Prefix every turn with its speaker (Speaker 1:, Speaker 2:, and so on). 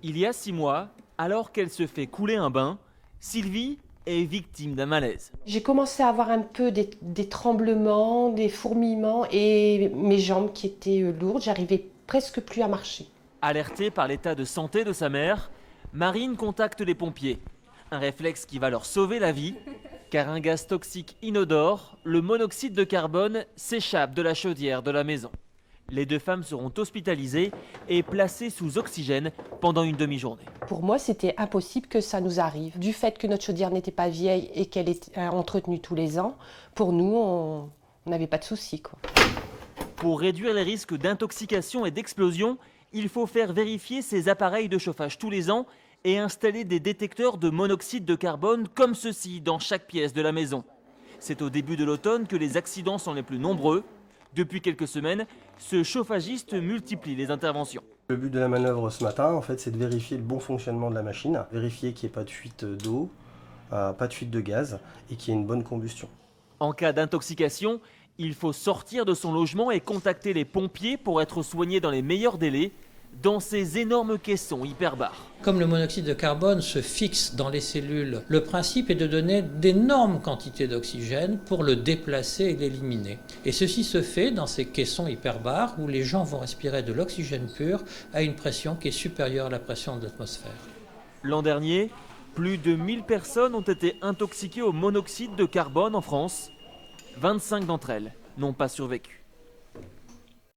Speaker 1: Il y a 6 mois, alors qu'elle se fait couler un bain, Sylvie est victime d'un malaise.
Speaker 2: J'ai commencé à avoir un peu des tremblements, des fourmillements et mes jambes qui étaient lourdes, j'arrivais presque plus à marcher.
Speaker 1: Alertée par l'état de santé de sa mère, Marine contacte les pompiers. Un réflexe qui va leur sauver la vie, car un gaz toxique inodore, le monoxyde de carbone, s'échappe de la chaudière de la maison. Les 2 femmes seront hospitalisées et placées sous oxygène pendant une demi-journée.
Speaker 2: Pour moi, c'était impossible que ça nous arrive. Du fait que notre chaudière n'était pas vieille et qu'elle est entretenue tous les ans, pour nous, on n'avait pas de soucis, quoi.
Speaker 1: Pour réduire les risques d'intoxication et d'explosion, il faut faire vérifier ces appareils de chauffage tous les ans et installer des détecteurs de monoxyde de carbone comme ceci dans chaque pièce de la maison. C'est au début de l'automne que les accidents sont les plus nombreux. Depuis quelques semaines, ce chauffagiste multiplie les interventions.
Speaker 3: Le but de la manœuvre ce matin, en fait, c'est de vérifier le bon fonctionnement de la machine, vérifier qu'il n'y ait pas de fuite d'eau, pas de fuite de gaz et qu'il y ait une bonne combustion.
Speaker 1: En cas d'intoxication, il faut sortir de son logement et contacter les pompiers pour être soigné dans les meilleurs délais, dans ces énormes caissons hyperbares.
Speaker 4: Comme le monoxyde de carbone se fixe dans les cellules, le principe est de donner d'énormes quantités d'oxygène pour le déplacer et l'éliminer. Et ceci se fait dans ces caissons hyperbares où les gens vont respirer de l'oxygène pur à une pression qui est supérieure à la pression de l'atmosphère.
Speaker 1: L'an dernier, plus de 1000 personnes ont été intoxiquées au monoxyde de carbone en France. 25 d'entre elles n'ont pas survécu.